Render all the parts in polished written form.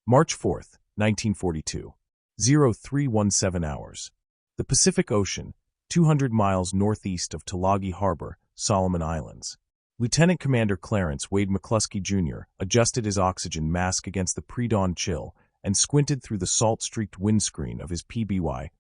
March 4th, 1942. 0317 hours. The Pacific Ocean, 200 miles northeast of Tulagi Harbor, Solomon Islands. Lieutenant Commander Clarence Wade McClusky Jr. adjusted his oxygen mask against the pre-dawn chill and squinted through the salt-streaked windscreen of his PBY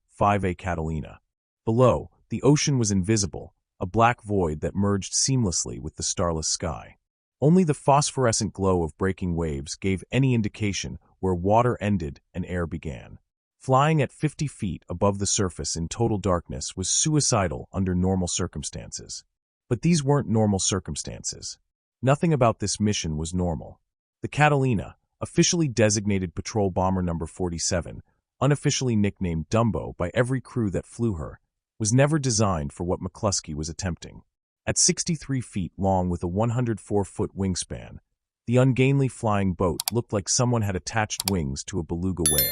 Catalina. Below, the ocean was invisible, a black void that merged seamlessly with the starless sky. Only the phosphorescent glow of breaking waves gave any indication where water ended and air began. Flying at 50 feet above the surface in total darkness was suicidal under normal circumstances. But these weren't normal circumstances. Nothing about this mission was normal. The Catalina, officially designated Patrol Bomber Number 47, unofficially nicknamed Dumbo by every crew that flew her, was never designed for what McClusky was attempting. At 63 feet long with a 104-foot wingspan, the ungainly flying boat looked like someone had attached wings to a beluga whale.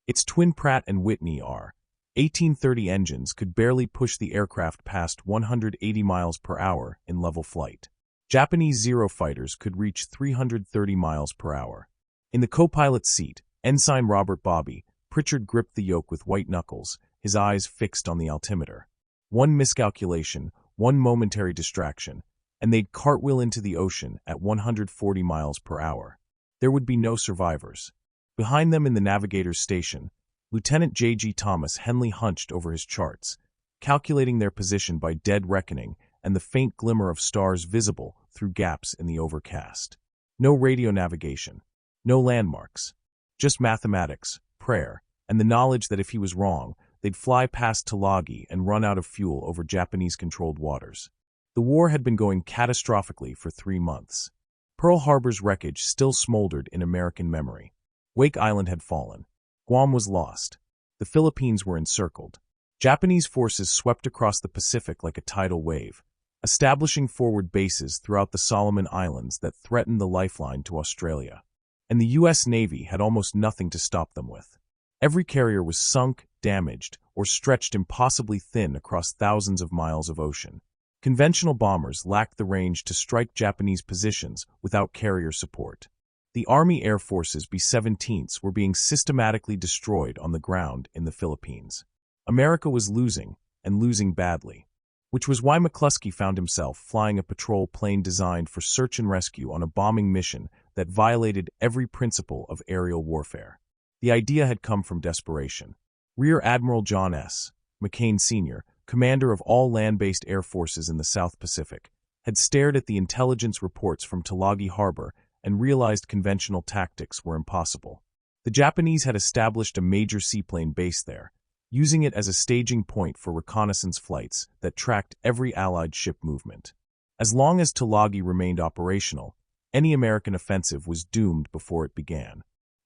Its twin Pratt & Whitney R-1830 engines could barely push the aircraft past 180 miles per hour in level flight. Japanese Zero fighters could reach 330 miles per hour. In the co-pilot's seat, Ensign Robert Bobby Pritchard gripped the yoke with white knuckles, his eyes fixed on the altimeter. One miscalculation, one momentary distraction, and they'd cartwheel into the ocean at 140 miles per hour. There would be no survivors. Behind them in the navigator's station, Lieutenant J.G. Thomas Henley hunched over his charts, calculating their position by dead reckoning and the faint glimmer of stars visible through gaps in the overcast. No radio navigation, no landmarks, just mathematics, prayer, and the knowledge that if he was wrong, they'd fly past Tulagi and run out of fuel over Japanese-controlled waters. The war had been going catastrophically for 3 months. Pearl Harbor's wreckage still smoldered in American memory. Wake Island had fallen. Guam was lost. The Philippines were encircled. Japanese forces swept across the Pacific like a tidal wave, establishing forward bases throughout the Solomon Islands that threatened the lifeline to Australia. And the U.S. Navy had almost nothing to stop them with. Every carrier was sunk, damaged, or stretched impossibly thin across thousands of miles of ocean. Conventional bombers lacked the range to strike Japanese positions without carrier support. The Army Air Force's B-17s were being systematically destroyed on the ground in the Philippines. America was losing, and losing badly, which was why McClusky found himself flying a patrol plane designed for search and rescue on a bombing mission that violated every principle of aerial warfare. The idea had come from desperation. Rear Admiral John S. McCain Sr., commander of all land-based air forces in the South Pacific, had stared at the intelligence reports from Tulagi Harbor and realized conventional tactics were impossible. The Japanese had established a major seaplane base there, using it as a staging point for reconnaissance flights that tracked every Allied ship movement. As long as Tulagi remained operational, any American offensive was doomed before it began.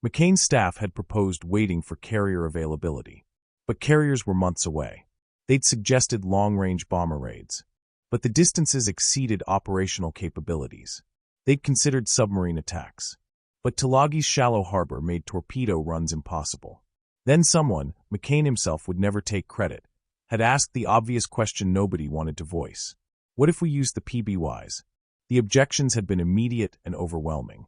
McCain's staff had proposed waiting for carrier availability, but carriers were months away. They'd suggested long-range bomber raids, but the distances exceeded operational capabilities. They'd considered submarine attacks, but Tulagi's shallow harbor made torpedo runs impossible. Then someone, McCain himself would never take credit, had asked the obvious question nobody wanted to voice. What if we used the PBYs? The objections had been immediate and overwhelming.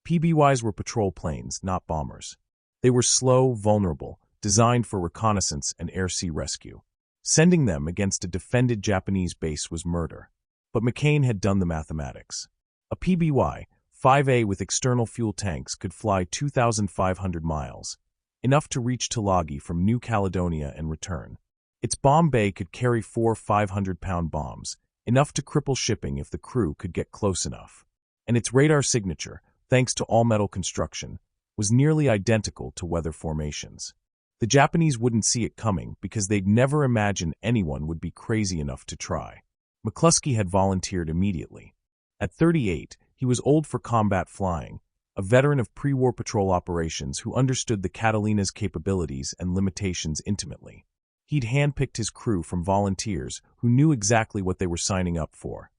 PBYs were patrol planes, not bombers. They were slow, vulnerable, designed for reconnaissance and air-sea rescue. Sending them against a defended Japanese base was murder. But McCain had done the mathematics. A PBY, 5A with external fuel tanks could fly 2,500 miles, enough to reach Tulagi from New Caledonia and return. Its bomb bay could carry 4 500-pound bombs, enough to cripple shipping if the crew could get close enough. And its radar signature, thanks to all-metal construction, was nearly identical to weather formations. The Japanese wouldn't see it coming because they'd never imagined anyone would be crazy enough to try. McClusky had volunteered immediately. At 38, he was old for combat flying, a veteran of pre-war patrol operations who understood the Catalina's capabilities and limitations intimately. He'd handpicked his crew from volunteers who knew exactly what they were signing up for.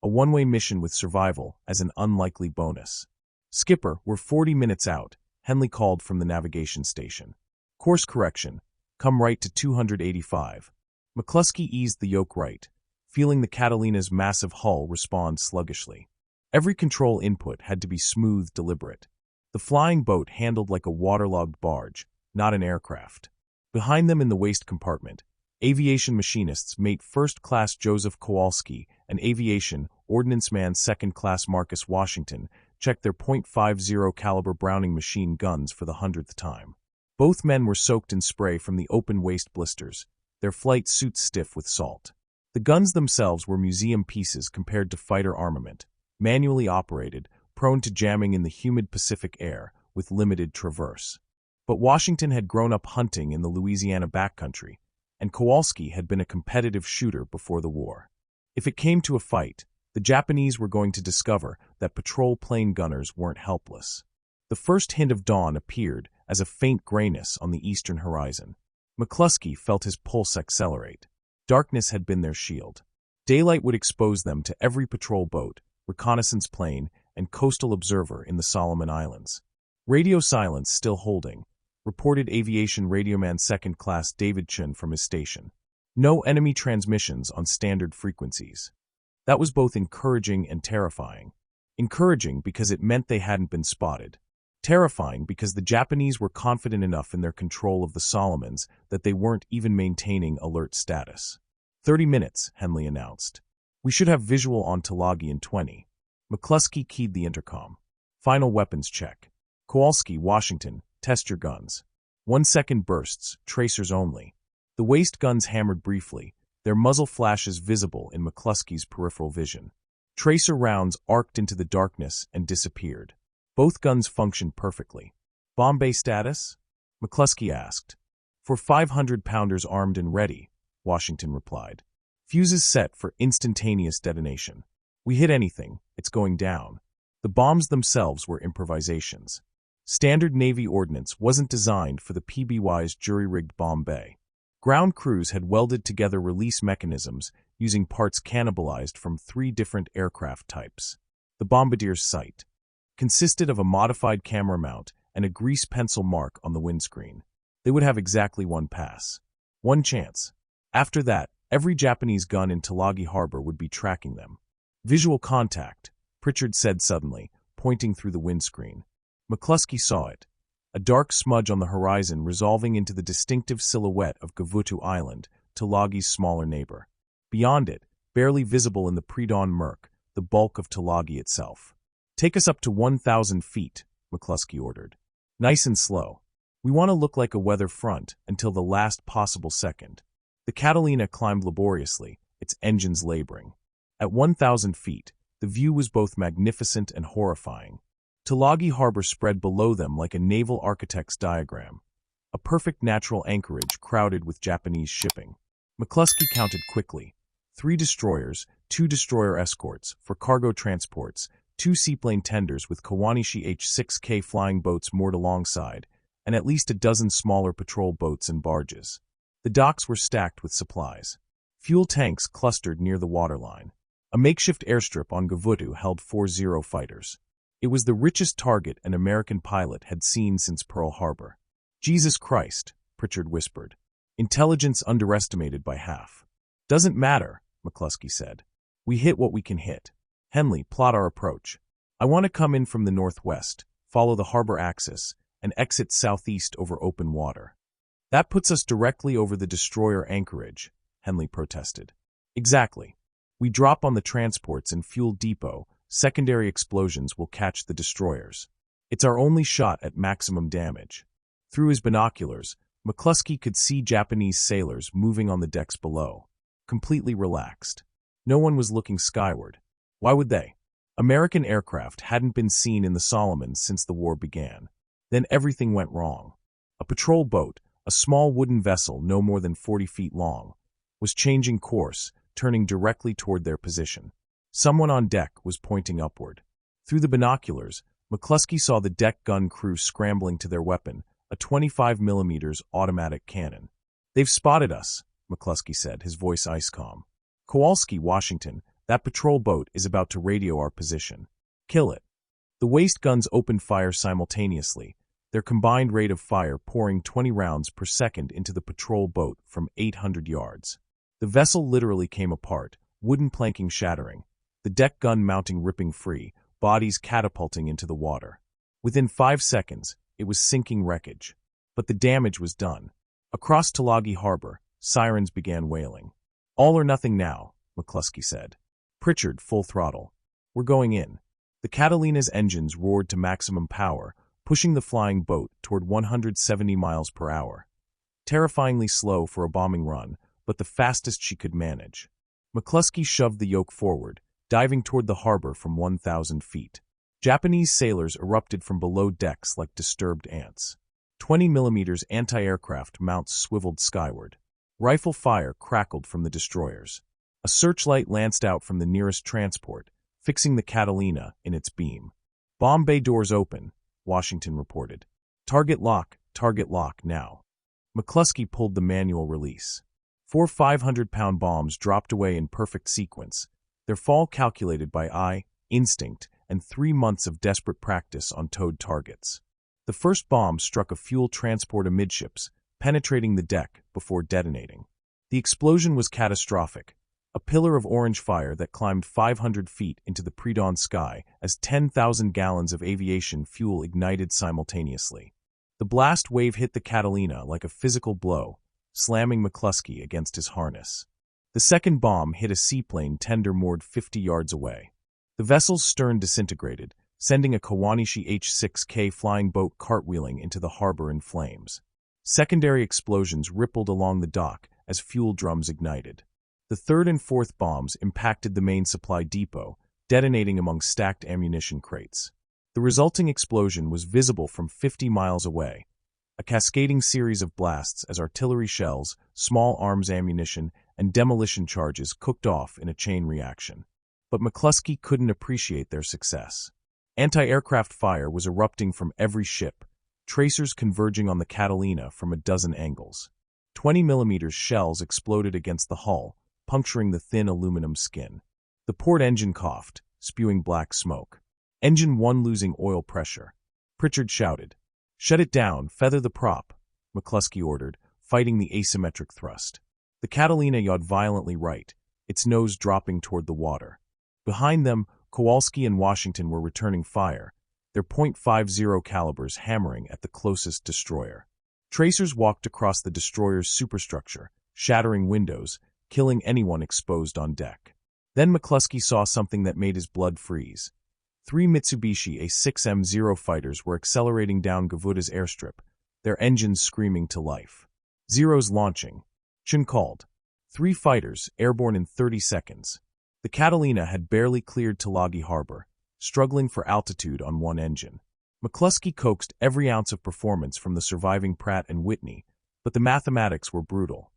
A one-way mission with survival as an unlikely bonus. "Skipper, we're 40 minutes out," Henley called from the navigation station. "Course correction. Come right to 285. McClusky eased the yoke right, feeling the Catalina's massive hull respond sluggishly. Every control input had to be smooth, deliberate. The flying boat handled like a waterlogged barge, not an aircraft. Behind them in the waist compartment, aviation machinists mate First Class Joseph Kowalski and aviation ordnance man Second Class Marcus Washington checked their .50 caliber Browning machine guns for the 100th time. Both men were soaked in spray from the open waist blisters, their flight suits stiff with salt. The guns themselves were museum pieces compared to fighter armament, manually operated, prone to jamming in the humid Pacific air, with limited traverse. But Washington had grown up hunting in the Louisiana backcountry, and Kowalski had been a competitive shooter before the war. If it came to a fight, the Japanese were going to discover that patrol plane gunners weren't helpless. The first hint of dawn appeared as a faint grayness on the eastern horizon. McClusky felt his pulse accelerate. Darkness had been their shield. Daylight would expose them to every patrol boat, reconnaissance plane, and coastal observer in the Solomon Islands. Radio silence still holding, reported aviation radioman Second Class David Chun from his station. No enemy transmissions on standard frequencies. That was both encouraging and terrifying. Encouraging because it meant they hadn't been spotted. Terrifying because the Japanese were confident enough in their control of the Solomons that they weren't even maintaining alert status. 30 minutes, Henley announced. We should have visual on Tulagi in 20. McClusky keyed the intercom. Final weapons check. Kowalski, Washington, test your guns. 1 second bursts, tracers only. The waist guns hammered briefly, their muzzle flashes visible in McClusky's peripheral vision. Tracer rounds arced into the darkness and disappeared. Both guns functioned perfectly. Bomb bay status? McClusky asked. For 500-pounders armed and ready, Washington replied. Fuses set for instantaneous detonation. We hit anything, it's going down. The bombs themselves were improvisations. Standard Navy ordnance wasn't designed for the PBY's jury-rigged bomb bay. Ground crews had welded together release mechanisms using parts cannibalized from 3 different aircraft types. The Bombardier's sight consisted of a modified camera mount and a grease pencil mark on the windscreen. They would have exactly 1 pass. 1 chance. After that, every Japanese gun in Tulagi Harbor would be tracking them. Visual contact, Pritchard said suddenly, pointing through the windscreen. McClusky saw it. A dark smudge on the horizon resolving into the distinctive silhouette of WWII Island, Tulagi's smaller neighbor. Beyond it, barely visible in the pre-dawn murk, the bulk of Tulagi itself. Take us up to 1,000 feet, McClusky ordered. Nice and slow. We want to look like a weather front until the last possible second. The Catalina climbed laboriously, its engines laboring. At 1,000 feet, the view was both magnificent and horrifying. Tulagi Harbor spread below them like a naval architect's diagram. A perfect natural anchorage crowded with Japanese shipping. McClusky counted quickly. 3 destroyers, 2 destroyer escorts for cargo transports, 2 seaplane tenders with Kawanishi H-6K flying boats moored alongside, and at least a dozen smaller patrol boats and barges. The docks were stacked with supplies. Fuel tanks clustered near the waterline. A makeshift airstrip on WWII held 40 fighters. It was the richest target an American pilot had seen since Pearl Harbor. Jesus Christ, Pritchard whispered. Intelligence underestimated by half. Doesn't matter, McClusky said. We hit what we can hit. Henley, plot our approach. I want to come in from the northwest, follow the harbor axis, and exit southeast over open water. That puts us directly over the destroyer anchorage, Henley protested. Exactly. We drop on the transports and fuel depot. Secondary explosions will catch the destroyers. It's our only shot at maximum damage. Through his binoculars, McClusky could see Japanese sailors moving on the decks below, completely relaxed. No one was looking skyward. Why would they? American aircraft hadn't been seen in the Solomons since the war began. Then everything went wrong. A patrol boat, a small wooden vessel no more than 40 feet long, was changing course, turning directly toward their position. Someone on deck was pointing upward. Through the binoculars, McClusky saw the deck gun crew scrambling to their weapon, a 25mm automatic cannon. They've spotted us, McClusky said, his voice ice calm. Kowalski, Washington, that patrol boat is about to radio our position. Kill it. The waist guns opened fire simultaneously, their combined rate of fire pouring 20 rounds per second into the patrol boat from 800 yards. The vessel literally came apart, wooden planking shattering, the deck gun mounting ripping free, bodies catapulting into the water. Within 5 seconds, it was sinking wreckage. But the damage was done. Across Tulagi Harbor, sirens began wailing. "All or nothing now," McClusky said. "Pritchard, full throttle. We're going in." The Catalina's engines roared to maximum power, pushing the flying boat toward 170 miles per hour. Terrifyingly slow for a bombing run, but the fastest she could manage. McClusky shoved the yoke forward, diving toward the harbor from 1,000 feet. Japanese sailors erupted from below decks like disturbed ants. 20mm anti-aircraft mounts swiveled skyward. Rifle fire crackled from the destroyers. A searchlight lanced out from the nearest transport, fixing the Catalina in its beam. "Bomb bay doors open," Washington reported. Target lock now." McClusky pulled the manual release. 4 500-pound bombs dropped away in perfect sequence, their fall calculated by eye, instinct, and 3 months of desperate practice on towed targets. The first bomb struck a fuel transport amidships, penetrating the deck before detonating. The explosion was catastrophic, a pillar of orange fire that climbed 500 feet into the pre-dawn sky as 10,000 gallons of aviation fuel ignited simultaneously. The blast wave hit the Catalina like a physical blow, slamming McClusky against his harness. The second bomb hit a seaplane tender moored 50 yards away. The vessel's stern disintegrated, sending a Kawanishi H-6K flying boat cartwheeling into the harbor in flames. Secondary explosions rippled along the dock as fuel drums ignited. The third and fourth bombs impacted the main supply depot, detonating among stacked ammunition crates. The resulting explosion was visible from 50 miles away, a cascading series of blasts as artillery shells, small arms ammunition, and demolition charges cooked off in a chain reaction. But McClusky couldn't appreciate their success. Anti-aircraft fire was erupting from every ship, tracers converging on the Catalina from a dozen angles. 20mm shells exploded against the hull, puncturing the thin aluminum skin. The port engine coughed, spewing black smoke. Engine 1 losing oil pressure. Pritchard shouted. "Shut it down, feather the prop," McClusky ordered, fighting the asymmetric thrust. The Catalina yawed violently right, its nose dropping toward the water. Behind them, Kowalski and Washington were returning fire, their .50 calibers hammering at the closest destroyer. Tracers walked across the destroyer's superstructure, shattering windows, killing anyone exposed on deck. Then McClusky saw something that made his blood freeze. 3 Mitsubishi A6M0 fighters were accelerating down Gavuta's airstrip, their engines screaming to life. "Zero's launching," Chun called. 3 fighters, airborne in 30 seconds. The Catalina had barely cleared Tulagi Harbor, struggling for altitude on one engine. McClusky coaxed every ounce of performance from the surviving Pratt & Whitney, but the mathematics were brutal.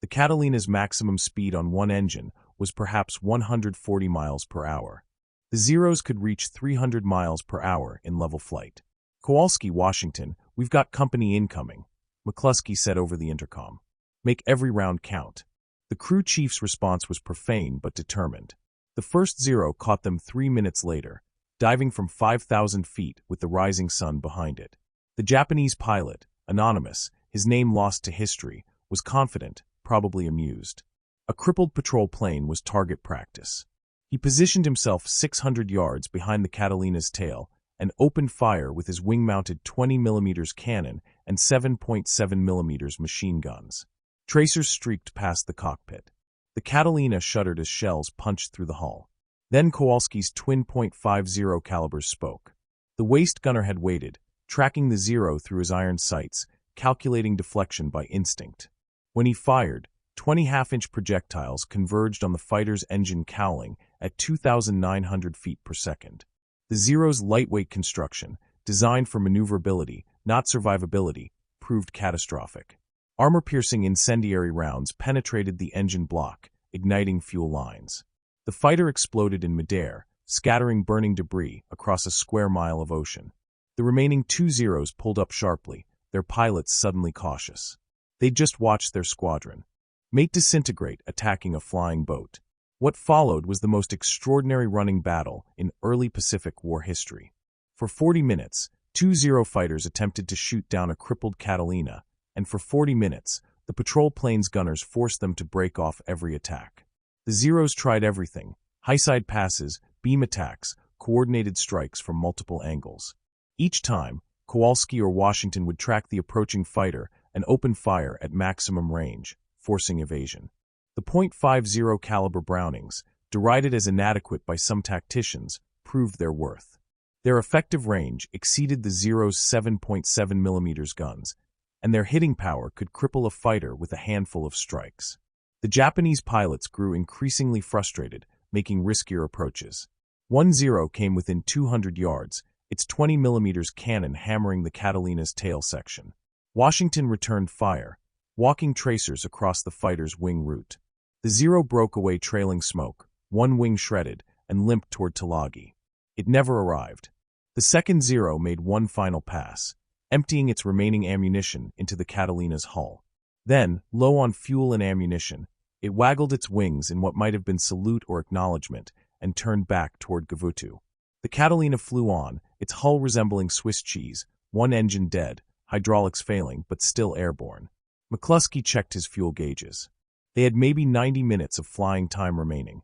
The Catalina's maximum speed on one engine was perhaps 140 miles per hour. The Zeros could reach 300 miles per hour in level flight. "Kowalski, Washington, we've got company incoming," McClusky said over the intercom. "Make every round count." The crew chief's response was profane but determined. The first Zero caught them 3 minutes later, diving from 5,000 feet with the rising sun behind it. The Japanese pilot, anonymous, his name lost to history, was confident, probably amused. A crippled patrol plane was target practice. He positioned himself 600 yards behind the Catalina's tail and opened fire with his wing-mounted 20mm cannon and 7.7mm machine guns. Tracers streaked past the cockpit. The Catalina shuddered as shells punched through the hull. Then Kowalski's twin .50 calibers spoke. The waist gunner had waited, tracking the Zero through his iron sights, calculating deflection by instinct. When he fired, 20 half-inch projectiles converged on the fighter's engine cowling at 2,900 feet per second. The Zero's lightweight construction, designed for maneuverability, not survivability, proved catastrophic. Armor-piercing incendiary rounds penetrated the engine block, igniting fuel lines. The fighter exploded in midair, scattering burning debris across a square mile of ocean. The remaining 2 Zeros pulled up sharply, their pilots suddenly cautious. They'd just watched their squadron mate disintegrate attacking a flying boat. What followed was the most extraordinary running battle in early Pacific War history. For 40 minutes, 2 Zero fighters attempted to shoot down a crippled Catalina, and for 40 minutes, the patrol plane's gunners forced them to break off every attack. The Zeros tried everything: high-side passes, beam attacks, coordinated strikes from multiple angles. Each time, Kowalski or Washington would track the approaching fighter and open fire at maximum range, forcing evasion. The .50 caliber Brownings, derided as inadequate by some tacticians, proved their worth. Their effective range exceeded the Zero's 7.7 mm guns, and their hitting power could cripple a fighter with a handful of strikes. The Japanese pilots grew increasingly frustrated, making riskier approaches. One Zero came within 200 yards, its 20 mm cannon hammering the Catalina's tail section. Washington returned fire, walking tracers across the fighter's wing route. The Zero broke away trailing smoke, one wing shredded, and limped toward Tulagi. It never arrived. The second Zero made one final pass, emptying its remaining ammunition into the Catalina's hull. Then, low on fuel and ammunition, it waggled its wings in what might have been salute or acknowledgement and turned back toward Gavutu. The Catalina flew on, its hull resembling Swiss cheese, one engine dead, hydraulics failing but still airborne. McClusky checked his fuel gauges. They had maybe 90 minutes of flying time remaining,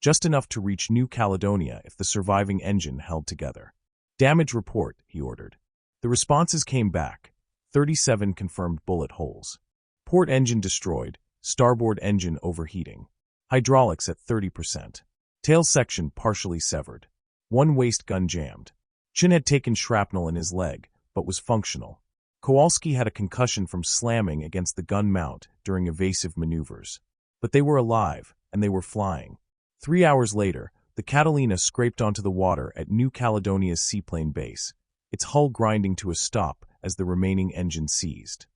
just enough to reach New Caledonia if the surviving engine held together. "Damage report," he ordered. The responses came back. 37 confirmed bullet holes. Port engine destroyed, starboard engine overheating. Hydraulics at 30%. Tail section partially severed. One waist gun jammed. Chin had taken shrapnel in his leg, but was functional. Kowalski had a concussion from slamming against the gun mount during evasive maneuvers. But they were alive, and they were flying. 3 hours later, the Catalina scraped onto the water at New Caledonia's seaplane base, its hull grinding to a stop as the remaining engine seized.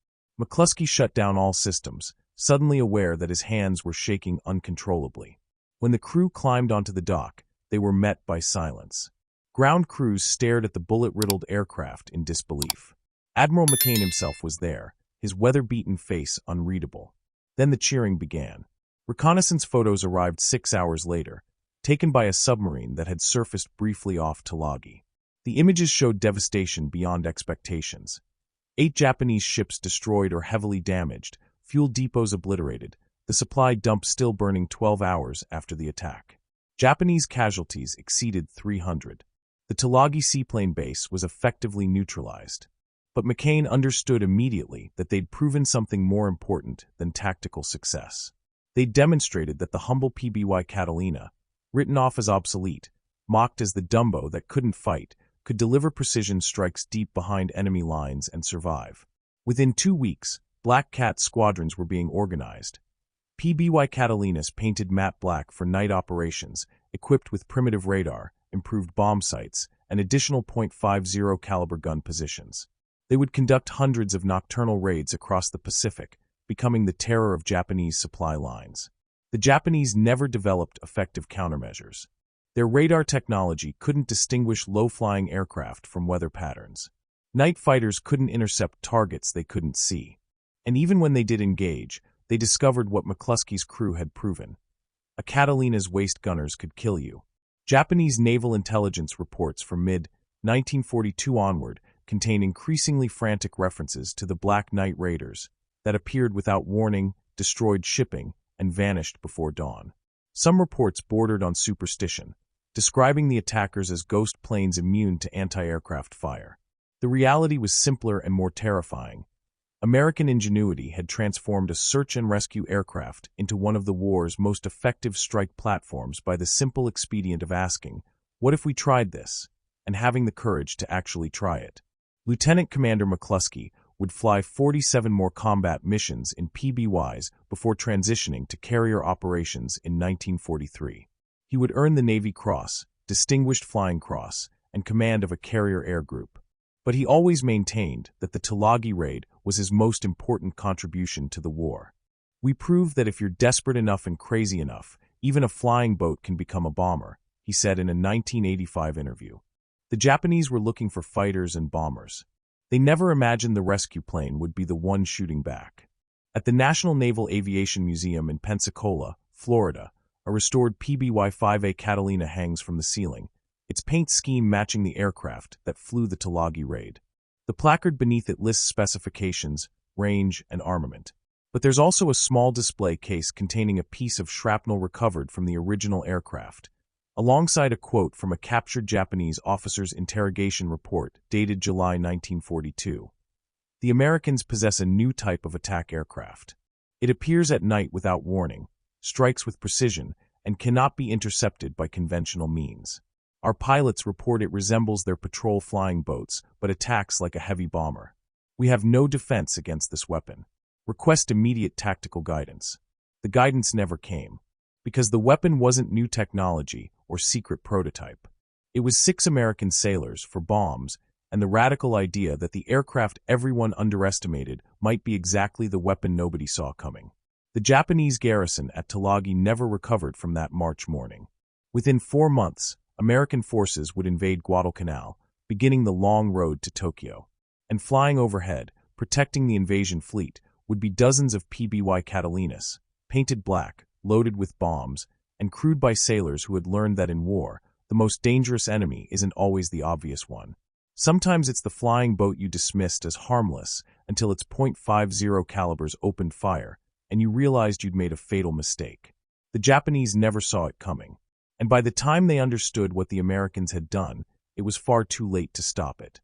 McClusky shut down all systems, suddenly aware that his hands were shaking uncontrollably. When the crew climbed onto the dock, they were met by silence. Ground crews stared at the bullet-riddled aircraft in disbelief. Admiral McCain himself was there, his weather-beaten face unreadable. Then the cheering began. Reconnaissance photos arrived 6 hours later, taken by a submarine that had surfaced briefly off Tulagi. The images showed devastation beyond expectations. 8 Japanese ships destroyed or heavily damaged, fuel depots obliterated, the supply dump still burning 12 hours after the attack. Japanese casualties exceeded 300. The Tulagi seaplane base was effectively neutralized. But McCain understood immediately that they'd proven something more important than tactical success. They'd demonstrated that the humble PBY Catalina, written off as obsolete, mocked as the Dumbo that couldn't fight, could deliver precision strikes deep behind enemy lines and survive. Within 2 weeks, Black Cat squadrons were being organized. PBY Catalinas painted matte black for night operations, equipped with primitive radar, improved bomb sights, and additional .50 caliber gun positions. They would conduct hundreds of nocturnal raids across the Pacific, becoming the terror of Japanese supply lines. The Japanese never developed effective countermeasures. Their radar technology couldn't distinguish low-flying aircraft from weather patterns. Night fighters couldn't intercept targets they couldn't see. And even when they did engage, they discovered what McClusky's crew had proven. A Catalina's waist gunners could kill you. Japanese naval intelligence reports from mid-1942 onward contain increasingly frantic references to the Black Knight raiders that appeared without warning, destroyed shipping, and vanished before dawn. Some reports bordered on superstition, describing the attackers as ghost planes immune to anti-aircraft fire. The reality was simpler and more terrifying. American ingenuity had transformed a search and rescue aircraft into one of the war's most effective strike platforms by the simple expedient of asking, "What if we tried this?" and having the courage to actually try it. Lieutenant Commander McClusky would fly 47 more combat missions in PBYs before transitioning to carrier operations in 1943. He would earn the Navy Cross, Distinguished Flying Cross, and command of a carrier air group. But he always maintained that the Tulagi raid was his most important contribution to the war. "We proved that if you're desperate enough and crazy enough, even a flying boat can become a bomber," he said in a 1985 interview. The Japanese were looking for fighters and bombers. They never imagined the rescue plane would be the one shooting back. At the National Naval Aviation Museum in Pensacola, Florida, a restored PBY-5A Catalina hangs from the ceiling, its paint scheme matching the aircraft that flew the Tulagi raid. The placard beneath it lists specifications, range, and armament. But there's also a small display case containing a piece of shrapnel recovered from the original aircraft, alongside a quote from a captured Japanese officer's interrogation report dated July 1942. The Americans possess a new type of attack aircraft. It appears at night without warning, strikes with precision, and cannot be intercepted by conventional means. Our pilots report it resembles their patrol flying boats, but attacks like a heavy bomber. We have no defense against this weapon. Request immediate tactical guidance. The guidance never came, because the weapon wasn't new technology or secret prototype. It was 6 American sailors for bombs and the radical idea that the aircraft everyone underestimated might be exactly the weapon nobody saw coming. The Japanese garrison at Tulagi never recovered from that March morning. Within 4 months, American forces would invade Guadalcanal, beginning the long road to Tokyo. And flying overhead, protecting the invasion fleet, would be dozens of PBY Catalinas, painted black, loaded with bombs, and crewed by sailors who had learned that in war, the most dangerous enemy isn't always the obvious one. Sometimes it's the flying boat you dismissed as harmless until its .50 calibers opened fire, and you realized you'd made a fatal mistake. The Japanese never saw it coming, and by the time they understood what the Americans had done, it was far too late to stop it.